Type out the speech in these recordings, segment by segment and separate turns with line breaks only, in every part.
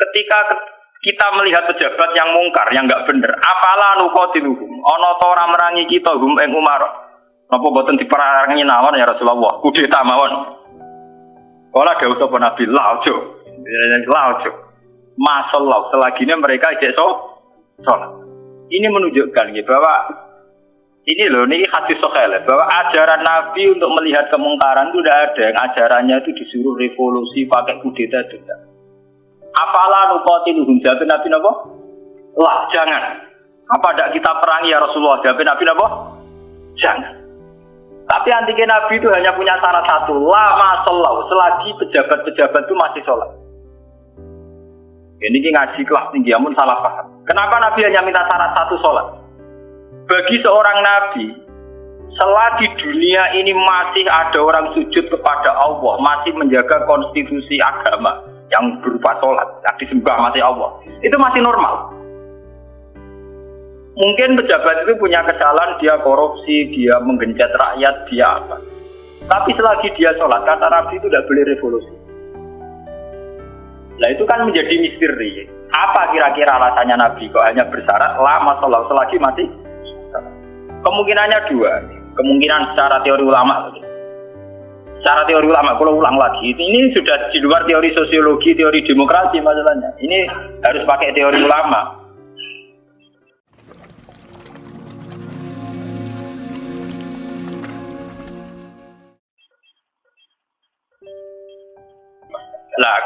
ketika kita melihat pejabat yang mungkar, yang enggak bener, apalah nuqatiluhum, ana ta ora merangi kita hum ing umar. Napa boten diperangi nawon ya Rasulullah, kudeta mawon. Kala dawuh sapa Nabi laojo. Laojo. Masallahu selagine mereka ijek salat. Ini menunjukkan ya, bahwa ini loh, ini hadis sahih bahwa ajaran Nabi untuk melihat kemungkaran itu tidak ada, yang ajarannya itu disuruh revolusi pakai kudeta tidak. Apalah nuqatiluhum, jawab Nabi napa? Lah jangan. Apa tidak kita perangi ya Rasulullah? Jawab Nabi napa? Jangan. Tapi antike Nabi itu hanya punya syarat satu, lama sholat, selagi pejabat-pejabat itu masih sholat. Ini ngaji kelas tinggi, amun salah paham. Kenapa Nabi hanya minta syarat satu sholat? Bagi seorang Nabi, selagi dunia ini masih ada orang sujud kepada Allah, masih menjaga konstitusi agama yang berupa sholat, yang disembah masih Allah, itu masih normal. Mungkin pejabat itu punya kesalahan, dia korupsi, dia menggencet rakyat, dia apa. Tapi selagi dia sholat, kata Nabi itu tidak boleh revolusi. Nah itu kan menjadi misteri. Apa kira-kira alasannya Nabi kok hanya bersyarat lama sholat selagi masih sholat? Kemungkinannya dua. Kemungkinan secara teori ulama. Secara teori ulama, kalau ulang lagi, ini sudah di luar teori sosiologi, teori demokrasi masalahnya. Ini harus pakai teori ulama. Nah,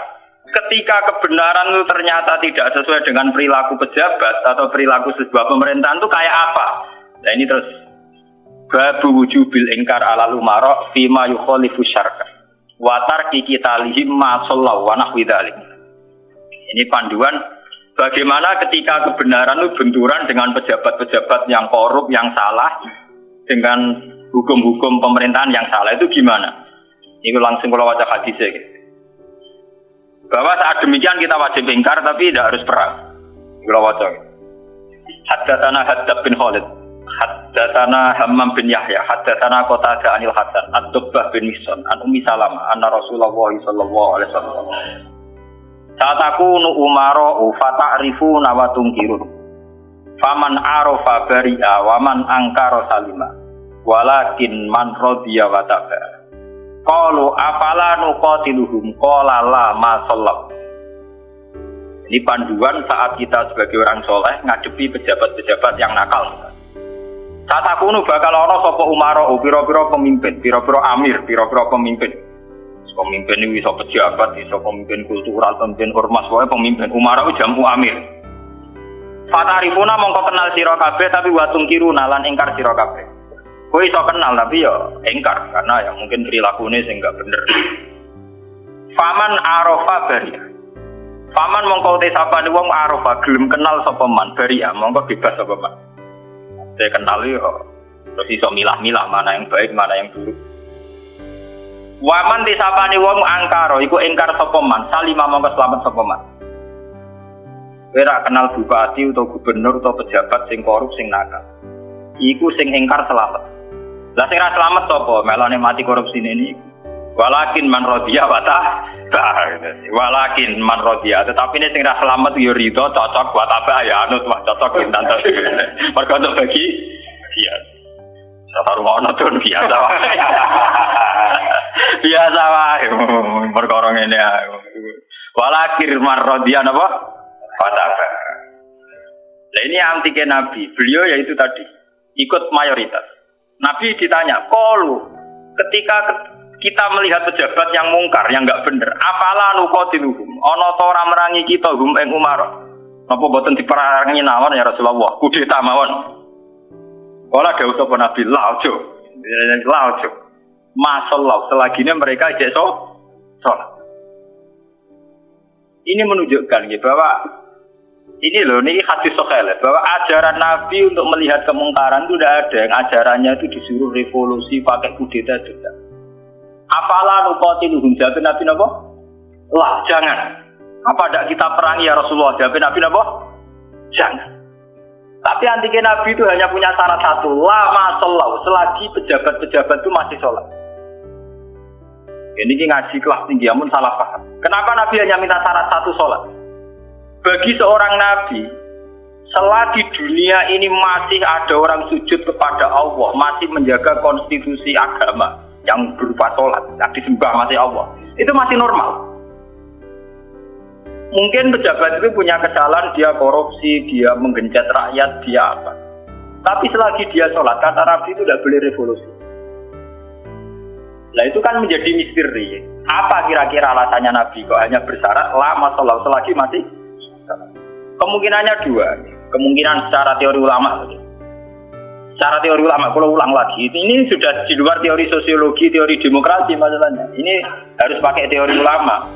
ketika kebenaran itu ternyata tidak sesuai dengan perilaku pejabat atau perilaku sebuah pemerintahan itu kayak apa? Nah ini terus babu wujubil ingkar ala lumara fima yukhalifu syarka wa tarki qitalihim ma sallallahu wa nahwi dzalik. Ini panduan bagaimana ketika kebenaran itu benturan dengan pejabat-pejabat yang korup, yang salah, dengan hukum-hukum pemerintahan yang salah, itu gimana? Ini langsung kalau baca hadisnya gitu. Bahwa saat demikian kita wajib ingkar tapi tidak harus perang. Kalau baca haddatsana Haddad bin Khalid, haddatsana Hammam bin Yahya, haddatsana Qatadah anil Hasan, Ad-Dubbah bin Mihsan, an Ummi Salamah, anna Rasulullah sallallahu alaihi wasallam. Saat aku nu umaro fa ta'rifuna wa tunkirun. Faman arafa bari'a wa man angkara salima. Walakin man radiya wa ta'a. Qalu afala nuqatiluhum qala la ma sallallahu. Ini panduan saat kita sebagai orang soleh ngadepi pejabat-pejabat yang nakal. Saat aku nu bakal ana sapa umara, pira-pira pemimpin, pira-pira amir, pira-pira pemimpin. Pemimpin ini bisa pejabat, bisa pemimpin kultural, pemimpin ormas, wae pemimpin. Umara itu jamu amir. Fatarifuna mongko kenal sira kabeh tapi wa tungkiruna lan ingkar sira kabeh. Kowe iso kenal tapi ya ingkar karena ya mungkin perilakunya sing enggak bener. Faman arafa bari'a. Faman mongko te sapane wong arafa gelem kenal sapa man bari'a mongko bebas sapa man. Saya kenal yo terus iso milah-milah mana yang baik mana yang buruk. Waman te sapane wong angkara iku ingkar sapa man salima mongko selamat sapa man. Ora kenal bupati atau gubernur atau pejabat sing korup sing nakal. Iku sing ingkar selamat. Lah sing ra selamat sapa? Melane mati korupsi ini. Walakin man radiya wa walakin man radiya. Tetapi ini sing ra selamat yo ridho cocok buat apa ya anut wah cocok pinten. Mergo untuk bagi iya. Sabar ngono tuh biasa wae. Biasa wae perkara ngene ae. Walakin man radiya napa? Fataba. Lah ini antike Nabi. Beliau yaitu tadi ikut mayoritas. Nabi ditanya, "Qalu ketika kita melihat pejabat yang mungkar, yang enggak bener, apalah nuqatiluhum? Ana ta ora merangi kita hum ing umar? Apa boten diperangi nawon ya Rasulullah? Kudeta mawon." Kala dawuh sapa Nabi, "Laojo." Laojo. Masallahu selagine mereka ijek salat. Ini menunjukkan ya, bahwa ini loh, ini hadis sahih bahwa ajaran Nabi untuk melihat kemungkaran itu tidak ada, yang ajarannya itu disuruh revolusi pakai kudeta tidak. Apalah nuqatiluhum, jawab Nabi napa? Lah jangan. Apa tidak kita perangi ya Rasulullah? Jawab Nabi napa? Jangan. Tapi antike Nabi itu hanya punya syarat satu, lama sholat, selagi pejabat-pejabat itu masih sholat. Ini ngaji kelas tinggi, amun salah paham. Kenapa Nabi hanya minta syarat satu sholat? Bagi seorang nabi, selagi dunia ini masih ada orang sujud kepada Allah, masih menjaga konstitusi agama yang berupa sholat, yang disembah masih Allah, itu masih normal. Mungkin pejabat itu punya kesalahan, dia korupsi, dia menggenjot rakyat, dia apa. Tapi selagi dia sholat, kata Nabi itu tidak boleh revolusi. Nah itu kan menjadi misteri. Apa kira-kira alasannya Nabi kok hanya bersyarat lama sholat selagi masih? Kemungkinannya dua. Kemungkinan secara teori ulama. Secara teori ulama, kalau ulang lagi, ini sudah di luar teori sosiologi, teori demokrasi masalahnya. Ini harus pakai teori ulama.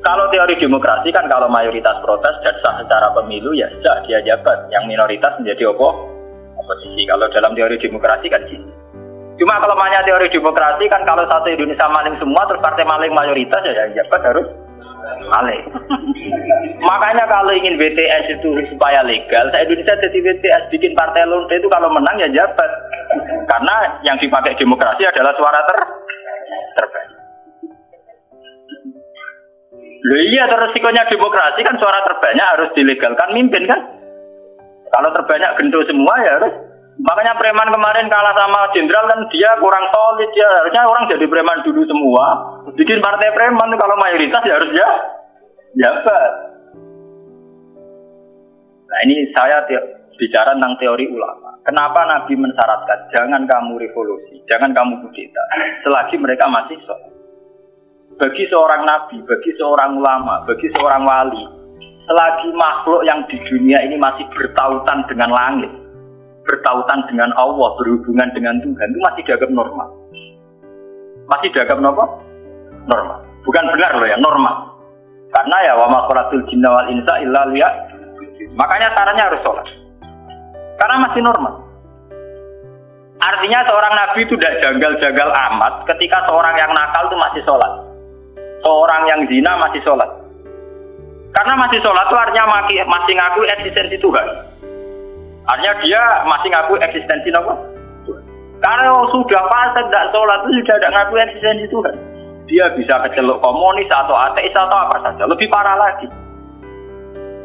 Kalau teori demokrasi kan kalau mayoritas protes dan sah secara pemilu ya sah dia jabat. Yang minoritas menjadi oposisi. Kalau dalam teori demokrasi kan gitu. Cuma kalau namanya teori demokrasi kan kalau satu Indonesia maling semua terus partai maling mayoritas ya yang jabat harus maling. Makanya kalau ingin BTS itu supaya legal, Indonesia jadi BTS bikin partai lonte itu kalau menang ya jabat. Karena yang dipakai demokrasi adalah suara terbanyak. Loh iya, terus resikonya demokrasi kan suara terbanyak harus dilegalkan mimpin kan. Kalau terbanyak gendut semua ya harus. Makanya preman kemarin kalah sama jenderal kan dia kurang solid ya. Harusnya orang jadi preman dulu semua. Bikin partai preman kalau mayoritas ya harus ya jabat. Nah ini saya bicara tentang teori ulama. Kenapa Nabi mensyaratkan jangan kamu revolusi, jangan kamu kudeta selagi mereka masih sholat. Bagi seorang nabi, bagi seorang ulama, bagi seorang wali, selagi makhluk yang di dunia ini masih bertautan dengan langit, bertautan dengan Allah, berhubungan dengan Tuhan, itu masih dianggap normal. Masih dianggap normal. Bukan benar loh ya, normal. Karena ya wa ma khalaqtul jinna wal insa illa liya'budun. Makanya caranya harus sholat. Karena masih normal. Artinya seorang nabi itu tidak janggal-janggal amat ketika seorang yang nakal itu masih sholat. Seorang yang zina masih sholat. Karena masih sholat itu artinya masih ngaku eksistensi Tuhan. Artinya dia masih ngaku eksistensi apa? Tuhan. Karena sudah fasik tidak sholat itu sudah tidak ngaku eksistensi Tuhan. Dia bisa keceluk komunis atau ateis atau apa saja. Lebih parah lagi.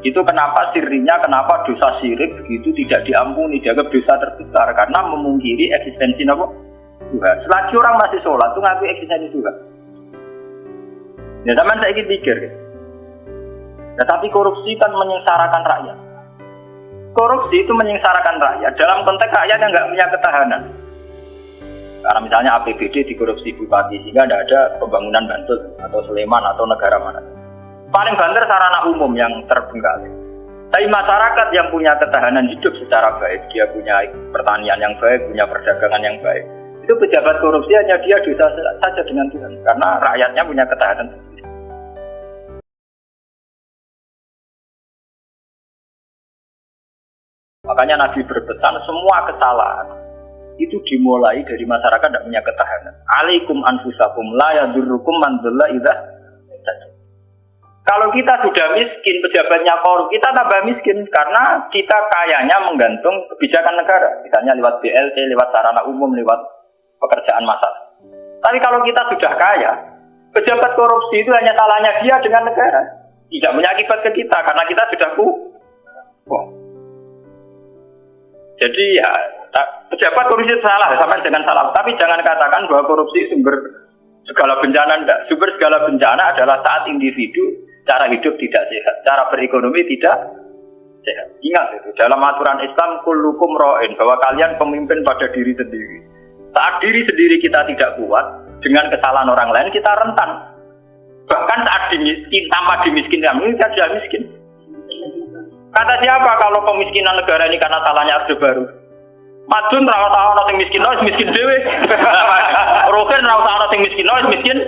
Itu kenapa sirinya, kenapa dosa syirik begitu tidak diampuni, dianggap dosa terbesar karena memungkiri eksistensi apa? Tuhan. Selagi orang masih sholat itu ngaku eksistensi Tuhan. Ya zaman saya ingin pikir. Ya, tapi korupsi kan menyengsarakan rakyat. Korupsi itu menyengsarakan rakyat dalam konteks rakyat yang nggak punya ketahanan. Karena misalnya APBD dikorupsi bupati sehingga tidak ada pembangunan Bantul atau Sleman atau negara mana. Paling banter sarana umum yang terbengkalai. Tapi masyarakat yang punya ketahanan hidup secara baik, dia punya pertanian yang baik, punya perdagangan yang baik. Itu pejabat korupsi hanya dia dosa saja dengan Tuhan karena rakyatnya punya ketahanan. Makanya Nabi berpesan semua kesalahan itu dimulai dari masyarakat tidak punya ketahanan. Alaikum anfusakum la yadurrukum man dhalla idza. Kalau kita sudah miskin, pejabatnya korup, kita tambah miskin karena kita kayanya menggantung kebijakan negara, misalnya lewat BLT, lewat sarana umum, lewat pekerjaan massal. Tapi kalau kita sudah kaya, pejabat korupsi itu hanya salahnya dia dengan negara, tidak punya akibat ke kita karena kita sudah kuat. Jadi ya pejabat korupsi salah, sama dengan salah. Tapi jangan katakan bahwa korupsi sumber segala bencana. Enggak. Sumber segala bencana adalah saat individu cara hidup tidak sehat, cara berekonomi tidak sehat. Ingat itu dalam aturan Islam kullukum ra'in, bahwa kalian pemimpin pada diri sendiri. Saat diri sendiri kita tidak kuat, dengan kesalahan orang lain kita rentan. Bahkan saat dimiskin, tanpa dimiskinkan, kita sudah miskin. Kata siapa kalau pemiskinan negara ini karena salahnya Orde Baru? Madun ora tau ana sing miskin, miskin dhewe. Roken ora tau ana sing miskin, miskin.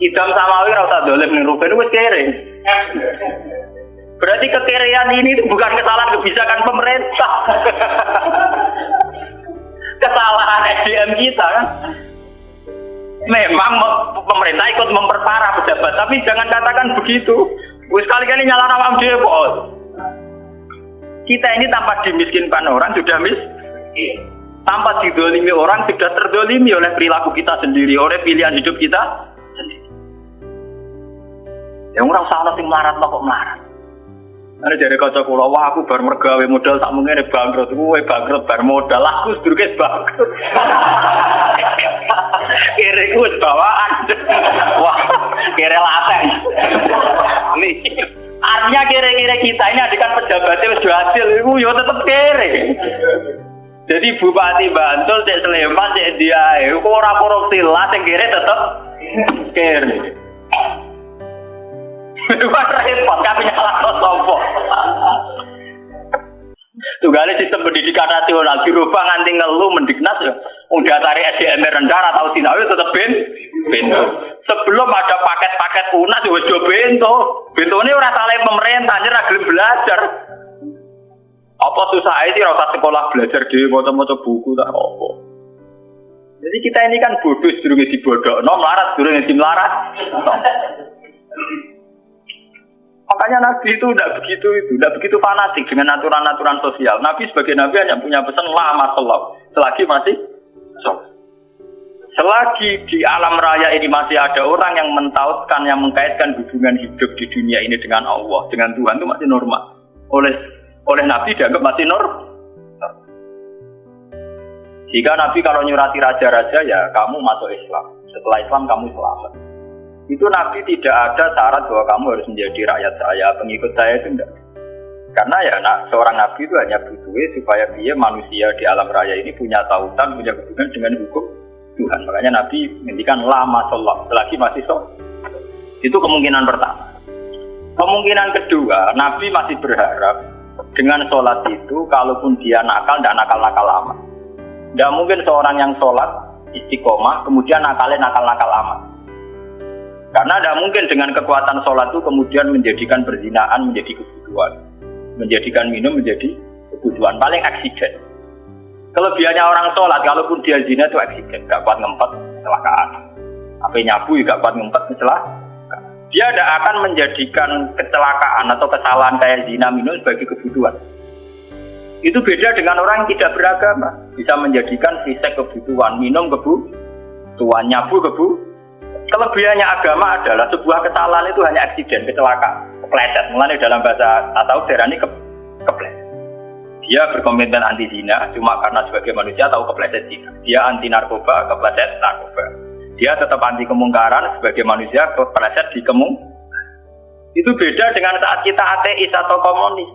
Idam Samawi ora tau dolen ning Roken wis kere. Berarti kekerean ini bukan kesalahan kebijakan pemerintah. Kesalahan SDM kita kan. Memang pemerintah ikut memperparah pejabat, tapi jangan katakan begitu. Wis kali-kali nyala awam dhewe kok. Kita ini tanpa dimiskinkan orang sudah miskin. Tanpa didolimi orang sudah terdolimi oleh perilaku kita sendiri, oleh pilihan hidup kita sendiri. Ya ora usah ana sing melarat kok melarat. Ana jare kanca kula, wah aku bar mergawe modal sak mungene bangkrut, kowe bangkrut bar modal, aku sedurunge bangkrut. Kere ku wis bawaan. Wah, kere lateng. Nih, artinya kere-kere kita ini adikan pejabatnya wis hasil iku yo tetep kere. Jadi Bupati Bantul, Cek Sleman, Cek Diae, kok ora korupsi lah, sing kere tetep kere. Wah repot, kami nyalah sopo. Tunggale sistem pendidikan nasional dirubah nganti ngelu mendiknas ya. Udah tarik SDM rendah atau sinau tetep bento. Sebelum ada paket-paket UNAS wis do bento. Bentone ora salah pemerintah, ora gelem belajar. Apa susah ae sih ora sekolah belajar dhewe maca-maca buku tak apa. Jadi kita ini kan bodoh sedurunge dibodhokno, melarat sedurunge dimelarat. Makanya Nabi itu tidak begitu fanatik dengan aturan-aturan sosial. Nabi sebagai Nabi hanya punya pesan lama sholat, selagi masih sholat. Selagi di alam raya ini masih ada orang yang mentautkan, yang mengkaitkan hubungan hidup di dunia ini dengan Allah, dengan Tuhan itu masih normal. Oleh Nabi dianggap masih normal. Jika Nabi kalau nyurati raja-raja ya kamu masuk Islam. Setelah Islam kamu selamat. Itu Nabi tidak ada syarat bahwa kamu harus menjadi rakyat saya, pengikut saya itu enggak. Karena ya seorang Nabi itu hanya butuh supaya dia manusia di alam raya ini punya tautan, punya hubungan dengan hukum Tuhan. Makanya Nabi menghentikan lama sholat, selagi masih sholat. Itu kemungkinan pertama. Kemungkinan kedua, Nabi masih berharap dengan sholat itu, kalaupun dia nakal, tidak nakal-nakal lama. Tidak mungkin seorang yang sholat istiqomah, kemudian nakalnya nakal-nakal lama. Karena tidak mungkin dengan kekuatan sholat itu kemudian menjadikan perzinaan menjadi kebutuhan. Menjadikan minum menjadi kebutuhan. Paling aksiden. Kelebihannya orang sholat, kalaupun dia zina itu aksiden. Gak kuat ngempet, kecelakaan. Apa nyabu, gak kuat ngempet, kecelakaan. Dia tidak akan menjadikan kecelakaan atau kesalahan kayak zina minum sebagai kebutuhan. Itu beda dengan orang yang tidak beragama. Bisa menjadikan fisik kebutuhan, minum kebutuhan, nyabu kebutuhan. Kelebihannya agama adalah sebuah kesalahan itu hanya aksiden, kecelakaan, kepleset. Mulanya dalam bahasa atau darani kepleset. Dia berkomitmen anti zina cuma karena sebagai manusia tahu kepleset zina. Dia anti narkoba, kepleset narkoba. Dia tetap anti kemungkaran sebagai manusia kepleset di Itu beda dengan saat kita ateis atau komunis.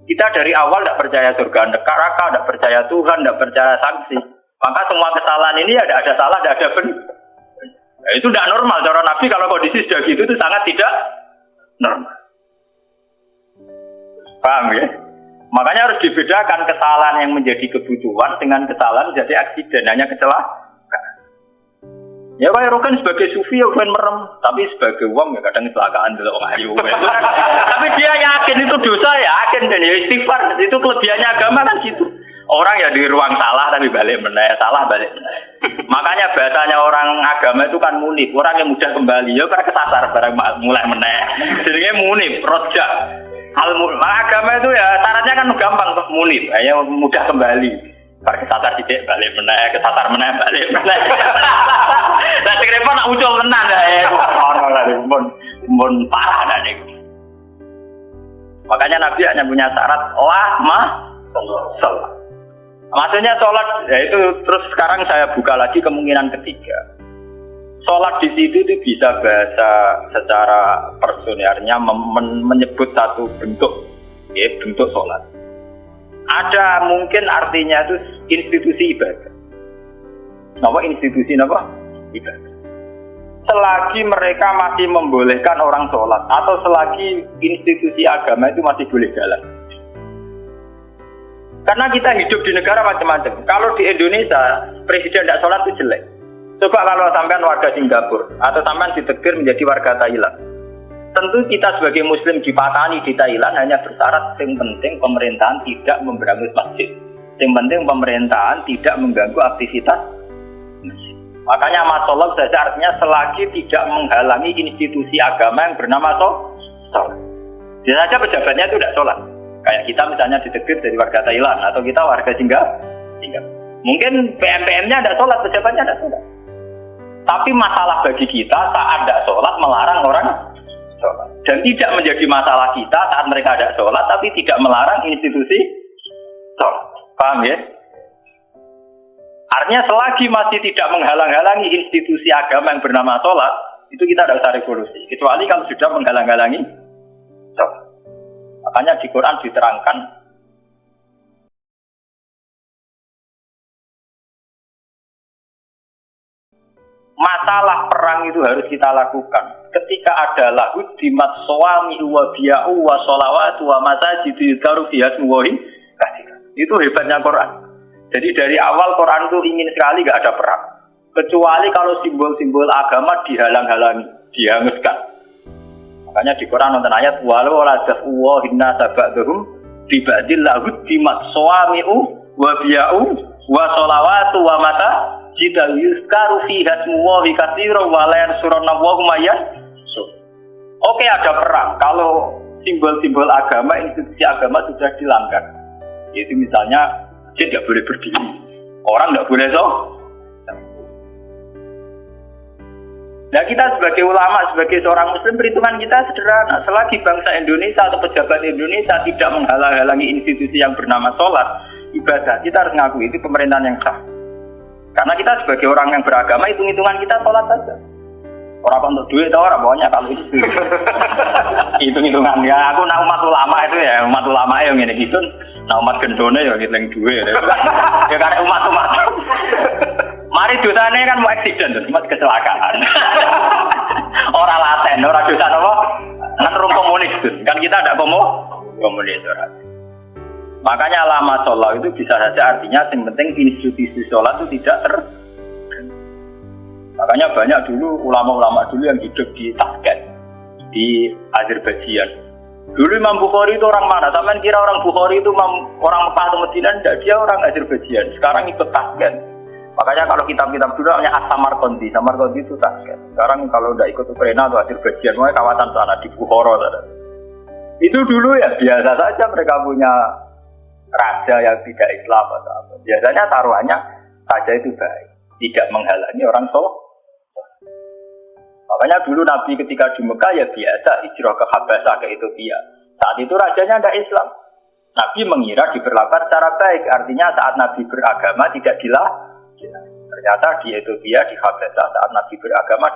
Kita dari awal tidak percaya surga neraka, tidak percaya Tuhan, tidak percaya sanksi. Maka semua kesalahan ini ada salah, tidak ada benar. Nah, itu tidak normal. Cara Nabi kalau kondisi sudah gitu itu sangat tidak normal. Paham ya? Makanya harus dibedakan kesalahan yang menjadi kebutuhan dengan kesalahan menjadi aksiden, hanya kecelakaan. Ya kayak Rokan sebagai sufi ya bukan merem, tapi sebagai uang ya kadang kecelakaan dulu orang ayu. Tapi dia yakin itu dosa, yakin dan ya istighfar. Itu kelebihannya agama kan gitu. Orang ya di ruang salah tapi balik meneh, salah balik meneh. Makanya bahasanya orang agama itu kan munib, orang yang mudah kembali. Ya karena kesasar barang mulai meneh. Jadinya munib, rojak. Agama itu ya syaratnya kan gampang untuk munib, hanya mudah kembali. Karena kesasar sidik balik meneh, kesasar meneh balik meneh. Lah sing repot nak ucul tenan ya. Ora lah mun parah nek niku. Makanya Nabi hanya punya syarat lama sholat. Maksudnya sholat, ya itu terus sekarang saya buka lagi kemungkinan ketiga. Sholat di situ itu bisa bahasa secara personernya menyebut satu bentuk, ya bentuk sholat. Ada mungkin artinya itu institusi ibadah. Apa institusi apa? Ibadah. Selagi mereka masih membolehkan orang sholat atau selagi institusi agama itu masih boleh jalan. Karena kita hidup di negara macam-macam. Kalau di Indonesia, presiden tidak sholat itu jelek. Coba kalau sampean warga Singapura atau sampean ditegur menjadi warga Thailand. Tentu kita sebagai muslim dipatani di Thailand hanya bersyarat yang penting pemerintahan tidak memberangus masjid. Yang penting pemerintahan tidak mengganggu aktivitas masjid. Makanya masolog saja artinya selagi tidak menghalangi institusi agama yang bernama sholat. Jadi saja pejabatnya itu tidak sholat. Kayak kita misalnya ditegur dari warga Thailand atau kita warga Singapura. Mungkin PM-PM-nya ada sholat, pejabatnya ada sholat. Tapi masalah bagi kita saat ada sholat melarang orang sholat. Dan tidak menjadi masalah kita saat mereka ada sholat, tapi tidak melarang institusi sholat. Paham ya? Artinya selagi masih tidak menghalang-halangi institusi agama yang bernama sholat, itu kita tidak usah revolusi. Kecuali kalau sudah menghalang-halangi sholat. Makanya di Quran diterangkan, masalah perang itu harus kita lakukan ketika ada lahud dimat suami wa biya'u wa sholawatu wa masajidu yudharu fiha ismullahi katsiran. Itu hebatnya Quran. Jadi dari awal Quran itu ingin sekali gak ada perang, kecuali kalau simbol-simbol agama dihalang-halangi, dihanguskan. Makanya di Quran nonton ayat walau la daf'u hinna sabadhum bi ba'dil lahud dimat suami'u wa biya'u wa sholawatu wa masajidu jika yuskaru fi hasmullahi katsiran wa la yansuruna wa mayyan. Oke, ada perang kalau simbol-simbol agama, institusi agama sudah dilanggar. Yaitu misalnya dia tidak boleh berdiri, orang tidak boleh Nah, kita sebagai ulama, sebagai seorang muslim, perhitungan kita sederhana. Selagi bangsa Indonesia atau pejabat Indonesia tidak menghalang-halangi institusi yang bernama sholat, ibadah, kita harus ngakui itu pemerintahan yang sah. Karena kita sebagai orang yang beragama, hitung-hitungan kita sholat saja. Orang untuk duit atau orang pokoknya kalau itu hitung-hitungan ya. Aku nak umat ulama itu ya, umat ulama yang ini gitu. Nah umat gendone ya gitu yang duit. Ya karena umat. Mari dosanya kan mau accident, umat kecelakaan. Orang laten, orang dosa apa? Kan rum komunis kan kita ada komunis orang. Makanya lama sholat itu bisa saja artinya yang penting institusi sholat itu tidak Makanya banyak dulu ulama-ulama dulu yang hidup di Tashkent, di Azerbaijan. Dulu Imam Bukhari itu orang mana? Sampai kira orang Bukhari itu orang Mekah atau Madinah? Tidak, dia orang Azerbaijan. Sekarang ikut Tashkent. Makanya kalau kitab-kitab dulu namanya As-Samarqandi. Samarqandi itu Tashkent. Sekarang kalau tidak ikut Ukraina atau Azerbaijan, makanya kawasan sana di Bukhara. Itu dulu ya biasa saja mereka punya raja yang tidak Islam atau apa. Biasanya taruhannya raja itu baik, tidak menghalangi orang sholat. Makanya dulu Nabi ketika di Mekah ya biasa hijrah ke Habasah ke Ethiopia. Saat itu rajanya tidak Islam. Nabi mengira diperlakukan secara baik, artinya saat Nabi beragama tidak ternyata di Ethiopia, di Habasah saat Nabi beragama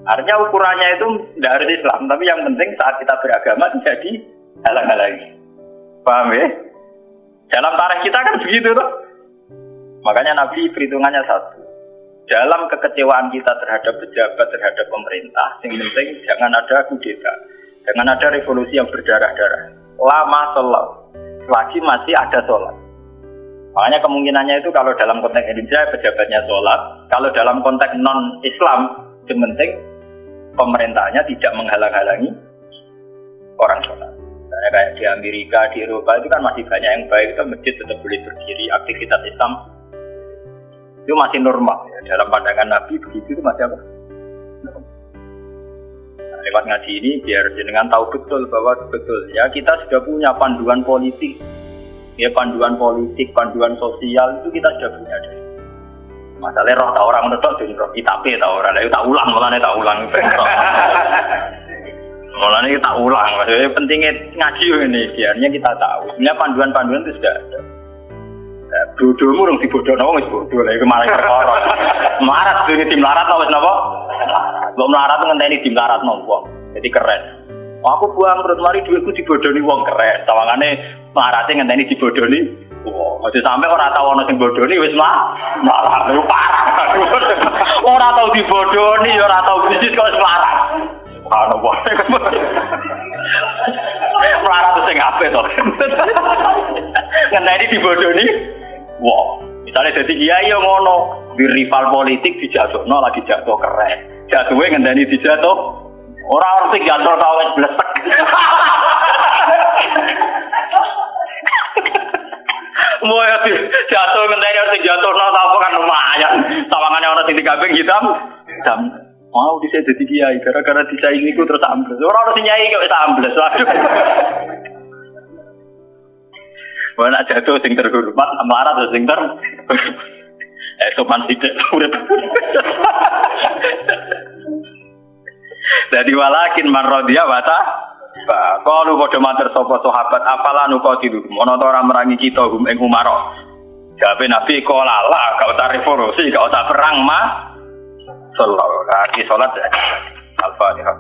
artinya ukurannya itu tidak harus Islam, tapi yang penting saat kita beragama tidak dihalang-halangi. Paham ya? Dalam tarikh kita kan begitu tuh. Makanya Nabi perhitungannya satu. Dalam kekecewaan kita terhadap pejabat, terhadap pemerintah, yang penting jangan ada kudeta, jangan ada revolusi yang berdarah-darah. Lama sholat, selagi masih ada sholat. Makanya kemungkinannya itu kalau dalam konteks Indonesia pejabatnya sholat, kalau dalam konteks non-Islam, yang penting pemerintahnya tidak menghalang-halangi orang sholat. Kayak di Amerika, di Eropa itu kan masih banyak yang baik, itu masjid tetap boleh berdiri, aktivitas Islam itu masih normal ya. Dalam pandangan Nabi begitu itu masih apa? Nah, lewat ngaji ini biar jenengan tahu betul bahwa betul ya kita sudah punya panduan politik ya, panduan politik, panduan sosial itu kita sudah punya deh. Masalahnya roh tak orang menurut roh kita tak orang, tak ulang Mulanya kita ulang, maksudnya pentingnya ngaji ini biarnya kita tahu. Sebenarnya panduan-panduan itu sudah ada. Bodohmu dong dibodoh, wis bodoh lagi kemarin perkara. Melarat tuh tim melarat wis napa? Mbok melarat ngenteni tim melarat wong. Jadi keren. Aku buang terus mari duitku dibodohi wong keren. Tawangane melarate ngenteni dibodohi. Wah, aja sampe ora tau ana sing bodohi wis melarat. Lu parah. Ora tau dibodohi, ora tau bisnis kok wis melarat. Ana wae. Melarat sing apik to. Ngenteni dibodohi. Wah, misalnya jadi kiai yang ngono, di rival politik dijatuhno lagi jatuh keren. Jatuhnya ngenteni dijatuh. Orang sing jatuh kawes blesek. Mau ya jatuh ngenteni sing jatuhno apa kan lumayan. Tawangane ana sing digabeng hitam. Mau dhisik dadi kiai gara-gara disaingi ku terus ambles. Ora ono sing nyai kok wis ambles. Waduh. Wana jatuh sing terhormat, melarat atau sing sopan sithik urip. Jadi walakin man radhiya wa ta. Qalu padha matur sapa sahabat apalah nuqatilu. Ono ta ora merangi kita hum ing umara. Jawabe Nabi qala la gak usah revolusi, gak usah perang sallallahu alaihi salat ya. Al-Fatihah.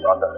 Ada.